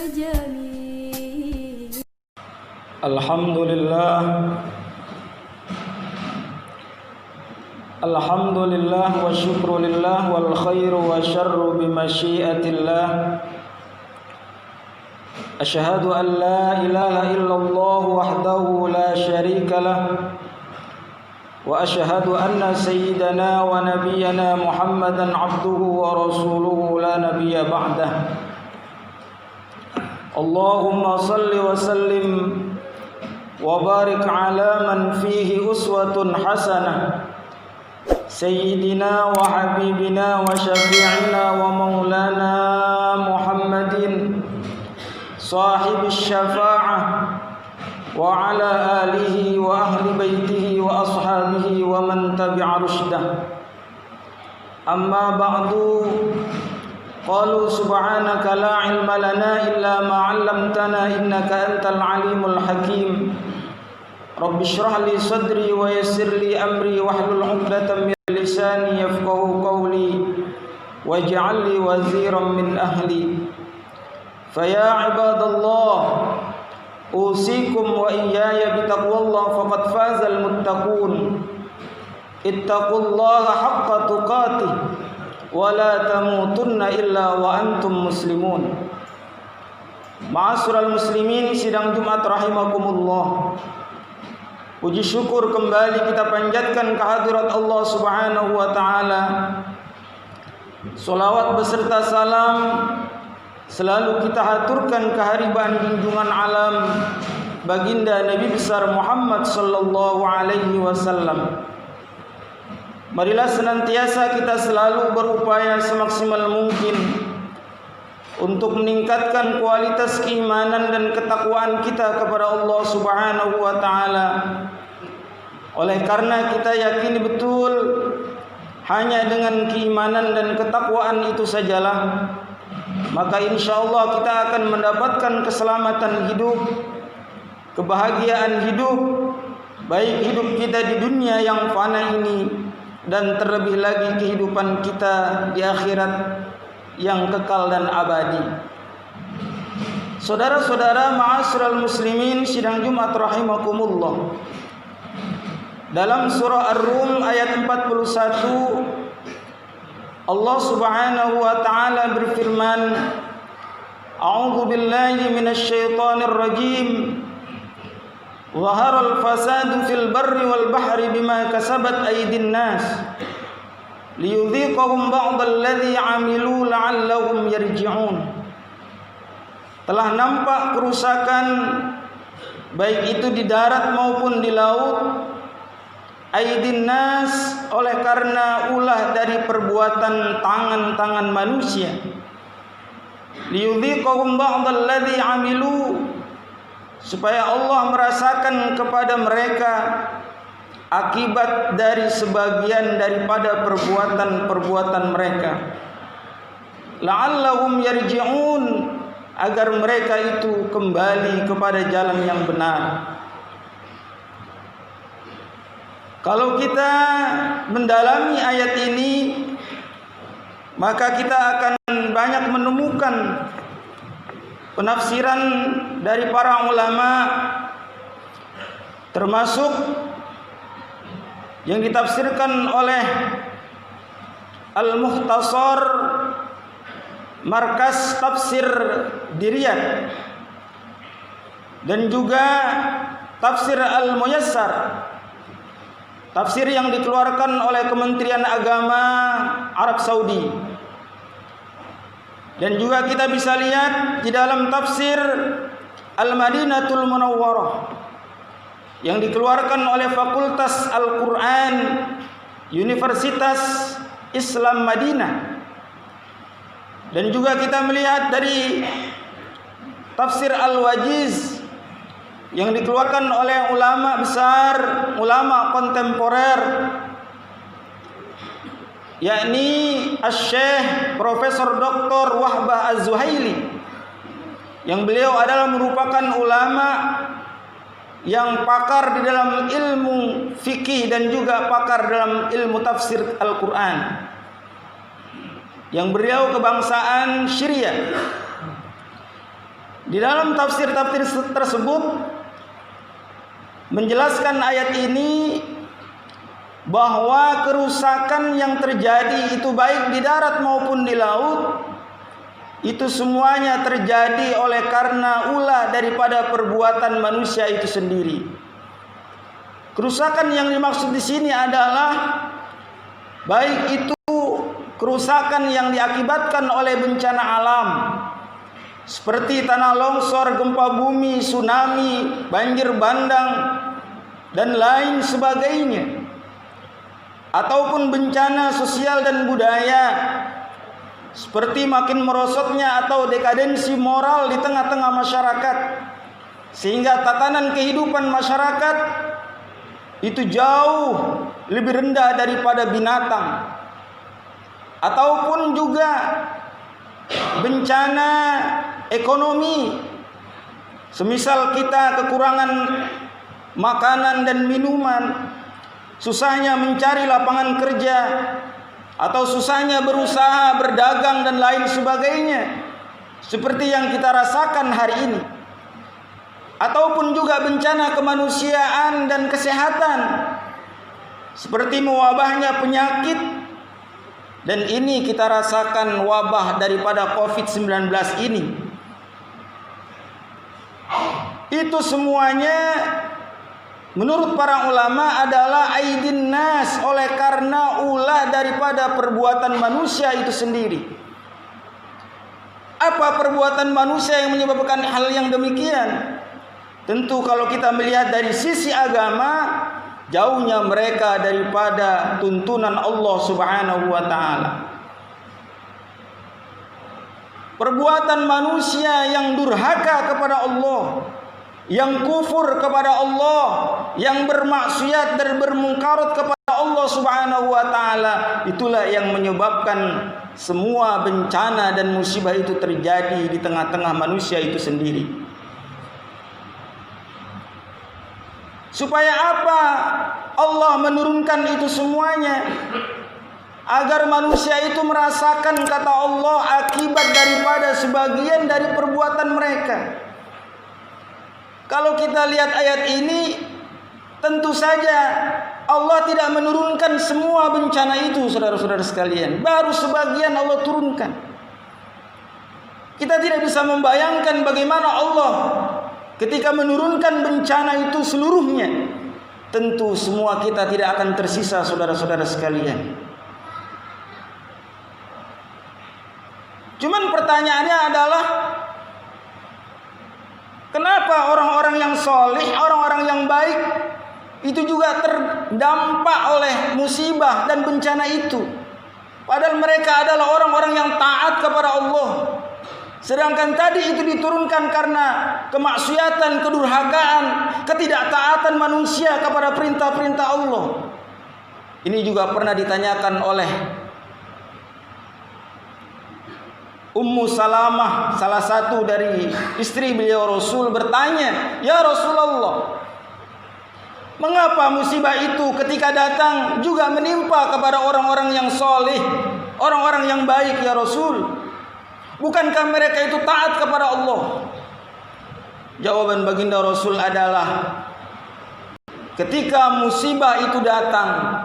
جميل. الحمد لله والشكر لله والخير والشر بمشيئة الله. أشهد أن لا إله إلا الله وحده لا شريك له، وأشهد أن سيدنا ونبينا محمدا عبده ورسوله لا نبي بعده. اللهم صل وسلم وبارك على من فيه أسوة حسنة، سيدنا وحبيبنا وشفيعنا ومولانا محمد صاحب الشفاعة، وعلى آله وأهل بيته وأصحابه ومن تبع رشده. أما بعد، قالوا سبحانك لا علم لنا إلا ما علمتنا إنك أنت العليم الحكيم. رب اشرح لي صدري ويسر لي أمري واحلل عقدة من لساني يفقهوا قولي واجعل لي وزيرا من أهلي. فيا عباد الله، أوصيكم وإياي بتقوى الله فقد فاز المتقون. اتقوا الله حق تقاته ولا تموتن إلا وأنتم مسلمون. Ma'asyiral muslimin, sidang Jumat rahimakumullah. Puji syukur kembali kita panjatkan kehadirat Allah Subhanahu wa taala. Salawat beserta salam selalu kita haturkan kehariban junjungan alam baginda Nabi besar Muhammad sallallahu alaihi wasallam. Marilah senantiasa kita selalu berupaya semaksimal mungkin untuk meningkatkan kualitas keimanan dan ketakwaan kita kepada Allah Subhanahu wa taala. Oleh karena kita yakini betul hanya dengan keimanan dan ketakwaan itu sajalah, maka insyaallah kita akan mendapatkan keselamatan hidup, kebahagiaan hidup, baik hidup kita di dunia yang fana ini dan terlebih lagi kehidupan kita di akhirat yang kekal dan abadi. Saudara-saudara ma'asyiral muslimin, sidang Jumat rahimakumullah. Dalam surah Ar-Rum ayat 41, Allah Subhanahu wa taala berfirman, A'udzu billahi minasy syaithanir rajim. Zaharal fasadu fil barri wal bahri bima kasabat aydin nas liyudhiqahum ba'dal ladzi 'amilu la'allahum yarji'un. Telah nampak kerusakan baik itu di darat maupun di laut, aydin nas, oleh karena ulah dari perbuatan tangan-tangan manusia. Liyudhiqahum ba'dal ladzi 'amilu, supaya Allah merasakan kepada mereka akibat dari sebagian daripada perbuatan-perbuatan mereka. La'allahum yarji'un, agar mereka itu kembali kepada jalan yang benar. Kalau kita mendalami ayat ini, maka kita akan banyak menemukan penafsiran dari para ulama, termasuk yang ditafsirkan oleh Al-Mukhtasar Markas Tafsir di Riyadh, dan juga Tafsir Al-Muyassar, tafsir yang dikeluarkan oleh Kementerian Agama Arab Saudi. Dan juga kita bisa lihat di dalam tafsir Al-Madinatul Munawwarah yang dikeluarkan oleh Fakultas Al-Quran Universitas Islam Madinah. Dan juga kita melihat dari tafsir Al-Wajiz yang dikeluarkan oleh ulama besar, ulama kontemporer, yakni Asy-Syaikh Profesor Dr. Wahbah Az-Zuhaili, yang beliau adalah merupakan ulama yang pakar di dalam ilmu fikih dan juga pakar dalam ilmu tafsir Al-Quran, yang beliau kebangsaan Syria. Di dalam tafsir-tafsir tersebut menjelaskan ayat ini bahwa kerusakan yang terjadi itu baik di darat maupun di laut, itu semuanya terjadi oleh karena ulah daripada perbuatan manusia itu sendiri. Kerusakan yang dimaksud di sini adalah baik itu kerusakan yang diakibatkan oleh bencana alam seperti tanah longsor, gempa bumi, tsunami, banjir bandang dan lain sebagainya, ataupun bencana sosial dan budaya seperti makin merosotnya atau dekadensi moral di tengah-tengah masyarakat, sehingga tatanan kehidupan masyarakat itu jauh lebih rendah daripada binatang. Ataupun juga bencana ekonomi, semisal kita kekurangan makanan dan minuman, susahnya mencari lapangan kerja, atau susahnya berusaha, berdagang dan lain sebagainya, seperti yang kita rasakan hari ini. Ataupun juga bencana kemanusiaan dan kesehatan, seperti mewabahnya penyakit, dan ini kita rasakan wabah daripada COVID-19 ini. Itu semuanya menurut para ulama adalah aidin nas, oleh karena ulah daripada perbuatan manusia itu sendiri. Apa perbuatan manusia yang menyebabkan hal yang demikian? Tentu kalau kita melihat dari sisi agama, jauhnya mereka daripada tuntunan Allah Subhanahu wa taala. Perbuatan manusia yang durhaka kepada Allah, yang kufur kepada Allah, yang bermaksiat dan bermungkarat kepada Allah Subhanahu wa taala, itulah yang menyebabkan semua bencana dan musibah itu terjadi di tengah-tengah manusia itu sendiri. Supaya apa Allah menurunkan itu semuanya? Agar manusia itu merasakan, kata Allah, akibat daripada sebagian dari perbuatan mereka. Kalau kita lihat ayat ini, tentu saja Allah tidak menurunkan semua bencana itu, saudara-saudara sekalian. Baru sebagian Allah turunkan. Kita tidak bisa membayangkan bagaimana Allah ketika menurunkan bencana itu seluruhnya. Tentu semua kita tidak akan tersisa, saudara-saudara sekalian. Cuman pertanyaannya adalah, kenapa orang-orang yang soleh, orang-orang yang baik itu juga terdampak oleh musibah dan bencana itu? Padahal mereka adalah orang-orang yang taat kepada Allah. Sedangkan tadi itu diturunkan karena kemaksiatan, kedurhakaan, ketidaktaatan manusia kepada perintah-perintah Allah. Ini juga pernah ditanyakan oleh Ummu Salamah, salah satu dari istri beliau Rasul, bertanya, "Ya Rasulullah, mengapa musibah itu ketika datang juga menimpa kepada orang-orang yang soleh, orang-orang yang baik ya Rasul? Bukankah mereka itu taat kepada Allah?" Jawaban baginda Rasul adalah, ketika musibah itu datang,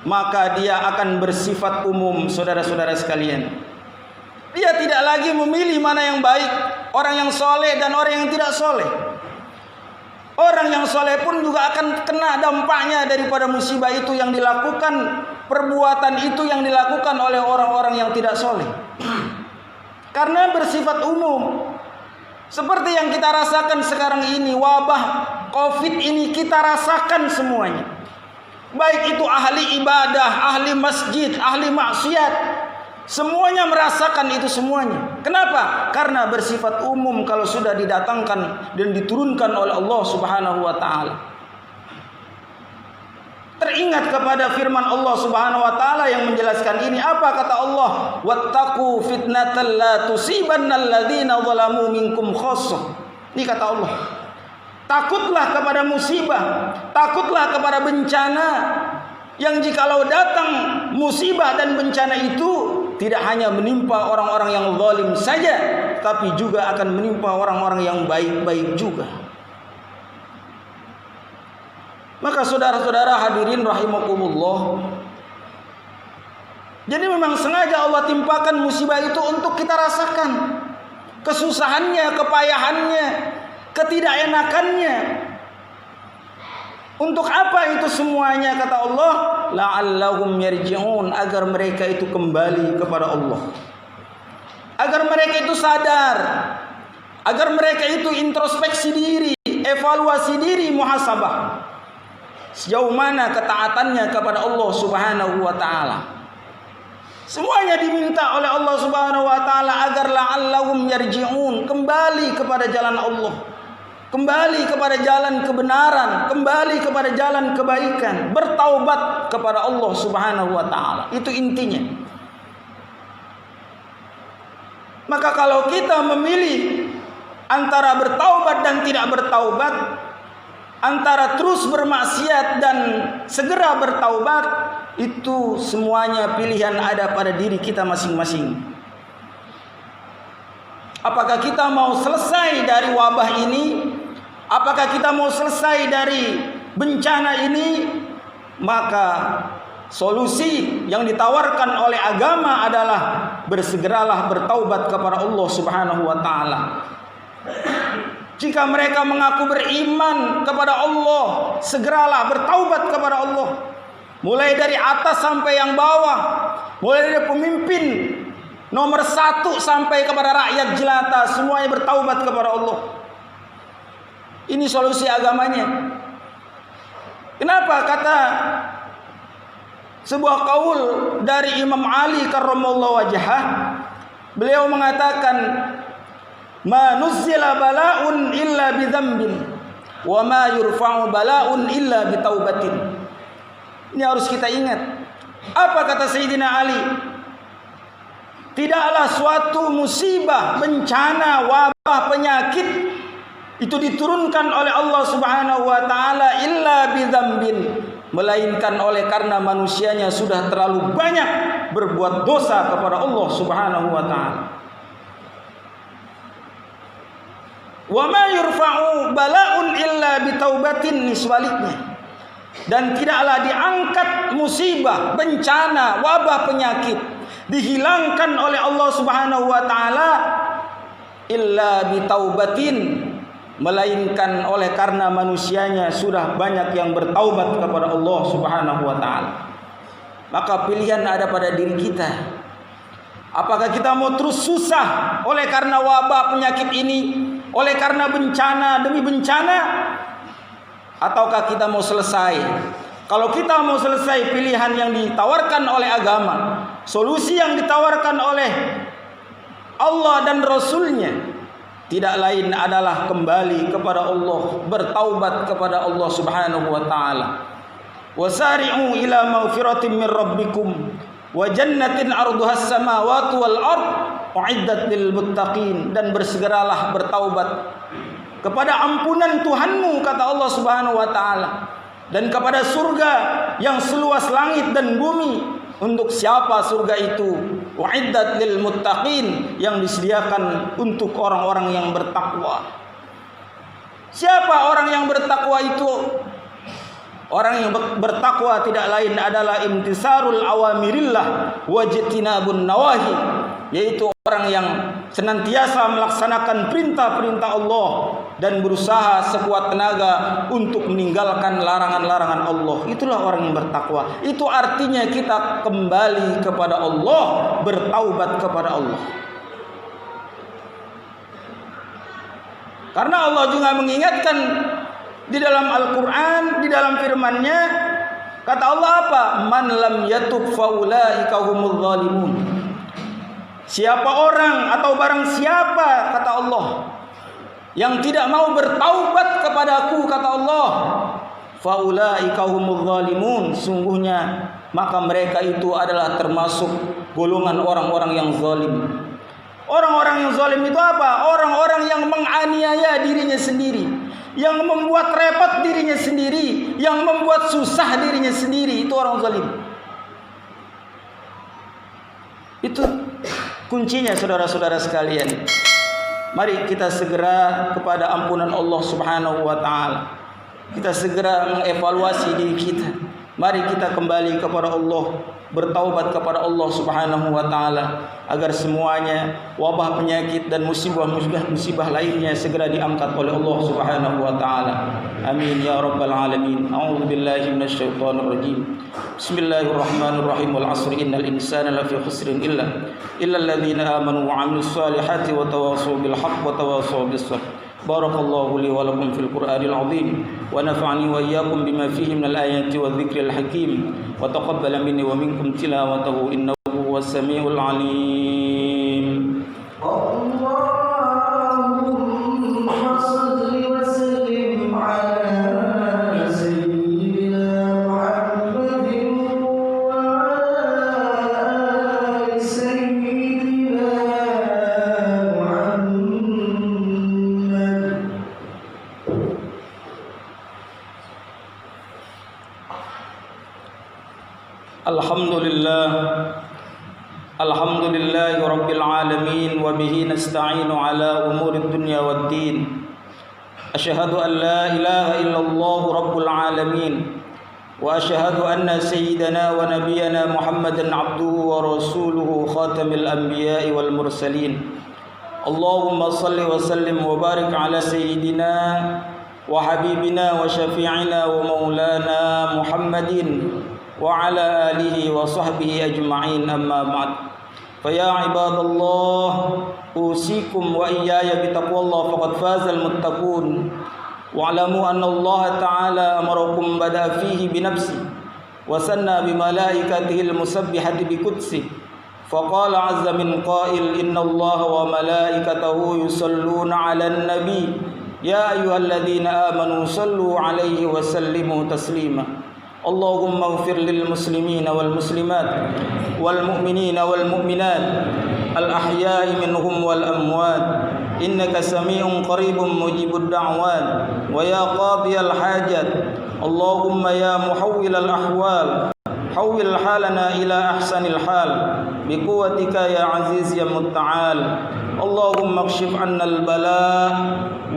maka dia akan bersifat umum, saudara-saudara sekalian. Dia tidak lagi memilih mana yang baik, orang yang soleh dan orang yang tidak soleh. Orang yang soleh pun juga akan kena dampaknya daripada musibah itu yang dilakukan, perbuatan itu yang dilakukan oleh orang-orang yang tidak soleh. Karena bersifat umum. Seperti yang kita rasakan sekarang ini, wabah COVID ini kita rasakan semuanya. Baik itu ahli ibadah, ahli masjid, ahli maksiat, semuanya merasakan itu semuanya. Kenapa? Karena bersifat umum kalau sudah didatangkan dan diturunkan oleh Allah Subhanahu wa taala. Teringat kepada firman Allah Subhanahu wa taala yang menjelaskan ini. Apa kata Allah? Wattaqu fitnatan la tusibannal ladzina zalamu minkum khassah. Ini kata Allah. Takutlah kepada musibah, takutlah kepada bencana yang jikalau datang musibah dan bencana itu tidak hanya menimpa orang-orang yang zalim saja, tapi juga akan menimpa orang-orang yang baik-baik juga. Maka saudara-saudara hadirin rahimakumullah, jadi memang sengaja Allah timpakan musibah itu untuk kita rasakan kesusahannya, kepayahannya, ketidakenakannya. Untuk apa itu semuanya? Kata Allah, la'allahum yarji'un, agar mereka itu kembali kepada Allah, agar mereka itu sadar, agar mereka itu introspeksi diri, evaluasi diri, muhasabah, sejauh mana ketaatannya kepada Allah Subhanahu wa taala. Semuanya diminta oleh Allah Subhanahu wa taala agar la'allahum yarji'un, kembali kepada jalan Allah, kembali kepada jalan kebenaran, kembali kepada jalan kebaikan, bertaubat kepada Allah Subhanahu wa taala. Itu intinya. Maka kalau kita memilih antara bertaubat dan tidak bertaubat, antara terus bermaksiat dan segera bertaubat, itu semuanya pilihan ada pada diri kita masing-masing. Apakah kita mau selesai dari wabah ini? Apakah kita mau selesai dari bencana ini? Maka solusi yang ditawarkan oleh agama adalah bersegeralah bertaubat kepada Allah Subhanahu wa taala. Jika mereka mengaku beriman kepada Allah, segeralah bertaubat kepada Allah. Mulai dari atas sampai yang bawah, mulai dari pemimpin nomor 1 sampai kepada rakyat jelata, semuanya bertaubat kepada Allah. Ini solusi agamanya. Kenapa? Kata sebuah qaul dari Imam Ali karramallahu wajhah, beliau mengatakan, ma nuzzila bala'un illa bidzambin wa ma yurfa'u bala'un illa bitaubatin. Ini harus kita ingat. Apa kata Sayyidina Ali? Tidaklah suatu musibah, bencana, wabah, penyakit itu diturunkan oleh Allah Subhanahu wa taala illa bidzambin, melainkan oleh karena manusianya sudah terlalu banyak berbuat dosa kepada Allah Subhanahu wa taala. Wa ma yurfa'u bala'un illa bitaubatin, sebaliknya. Dan tidaklah diangkat musibah, bencana, wabah, penyakit, dihilangkan oleh Allah Subhanahu wa taala illa bitaubatin, melainkan oleh karena manusianya sudah banyak yang bertaubat kepada Allah Subhanahu wa taala. Maka pilihan ada pada diri kita. Apakah kita mau terus susah oleh karena wabah penyakit ini, oleh karena bencana demi bencana, ataukah kita mau selesai? Kalau kita mau selesai, pilihan yang ditawarkan oleh agama, solusi yang ditawarkan oleh Allah dan Rasulnya, tidak lain adalah kembali kepada Allah, bertaubat kepada Allah Subhanahu wa taala. Wasari'u ila maghfiratin min rabbikum wa jannatin 'arduhas samawati wal ard u'iddat lil muttaqin, dan bersegeralah bertaubat kepada ampunan Tuhanmu, kata Allah Subhanahu wa taala, dan kepada surga yang seluas langit dan bumi. Untuk siapa surga itu? U'iddat lil muttaqin, yang disediakan untuk orang-orang yang bertakwa. Siapa orang yang bertakwa itu? Orang yang bertakwa tidak lain adalah imtisarul awamirillah wajtinabun nawahi, yaitu orang yang senantiasa melaksanakan perintah-perintah Allah dan berusaha sekuat tenaga untuk meninggalkan larangan-larangan Allah. Itulah orang yang bertakwa. Itu artinya kita kembali kepada Allah, bertaubat kepada Allah. Karena Allah juga mengingatkan di dalam Al-Quran, di dalam firman-Nya, kata Allah apa? Man lam yatub faulaika humudz zalimun. Siapa orang atau barang siapa, kata Allah, yang tidak mau bertaubat kepadaku, kata Allah, faulaika humudz zalimun, sungguhnya maka mereka itu adalah termasuk golongan orang-orang yang zalim. Orang-orang yang zalim itu apa? Orang-orang yang menganiaya dirinya sendiri, yang membuat repot dirinya sendiri, yang membuat susah dirinya sendiri, itu orang zalim. Itu kuncinya saudara-saudara sekalian. Mari kita segera kepada ampunan Allah Subhanahu wa taala. Kita segera mengevaluasi diri kita. Mari kita kembali kepada Allah, bertaubat kepada Allah Subhanahu wa taala agar semuanya wabah, penyakit dan musibah lainnya segera diangkat oleh Allah Subhanahu wa taala. Amin ya rabbal alamin. A'udzubillahi minasyaitonir rajim. Bismillahirrahmanirrahim. Wal 'asri innal insana lafi khusrin illa alladziina aamanu wa 'amilus solihati wa tawassaw bil haqqi wa tawassaw bis sabr. Barakallahu li wa lakum fil Qur'anil 'azim wa nafa'ani wa iyyakum bima fihi minal ayati wadh-dhikril hakim wa taqabbala minni wa minkum tilawatahu innahu huwas samiul 'alim. Allahumma shalli wa sallim ala sayyidina Muhammadin wa ala ali sayyidina Alhamdulillahi rabbil alamin wa bihi nasta'inu ala umurid dunya waddin. Asyhadu an la ilaha illallah rabbul alamin wa asyhadu anna sayyidana wa nabiyyana Muhammadan abduhu wa rasuluhu khatamil anbiya'i wal mursalin. Allahumma salli wa sallim wa barik ala sayyidina wa habibina wa syafi'ina wa maulana Muhammadin wa ala alihi wa sahbihi ajma'in, amma ba'd. Fa ya ibadallah, usikum wa iyaya bitaqwallah faqad fazal muttaqun. Wa'lamu anna Allah ta'ala amarakum bada fihi binafsi wa sanna bimalaikatihi almusabbihati biqudsi. Faqala azza min qail inna Allah wa malaikatahu yusalluna 'alan nabi ya ayyuhalladzina amanu sallu 'alaihi wa sallimu taslima. Allahumma ighfir lil muslimina wal muslimat wal mu'minina wal mu'minat al ahya'i minhum wal amwat innaka sami'un qaribun mujibud da'wat wa ya qadiyal hajat. Allahumma ya muhawwil al ahwal hawwil halana ila ahsanil hal biquwwatika ya aziz ya mutta'al. Allahumma kshif 'anna al bala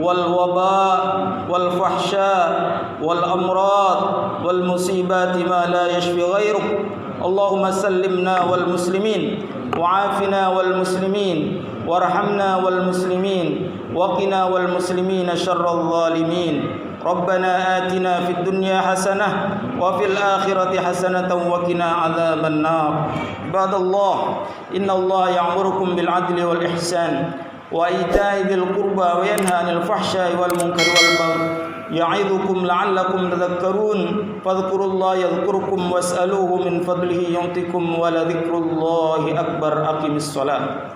wal waba wal fahsya wal amrad wal musibati ma la yashfi ghairuk. Allahumma sallimna wal muslimin wa afina wal muslimin warhamna wal muslimin wa qina wal muslimina syarral zalimin. Rabbana atina fid dunya hasanah wa fil akhirati hasanatan wa qina adzaban nar. Ibadallah, innallaha ya'murukum bil 'adli wal ihsan wa ita'i dzil qurba wa yanha 'anil fahsya'i wal munkari wal baghi ya'idukum la'allakum tadhakkarun. Fadhkurullaha yadhkurkum was'aluhu min fadlihi yu'tikum wa la dzikrullahi akbar. Aqimis shalah.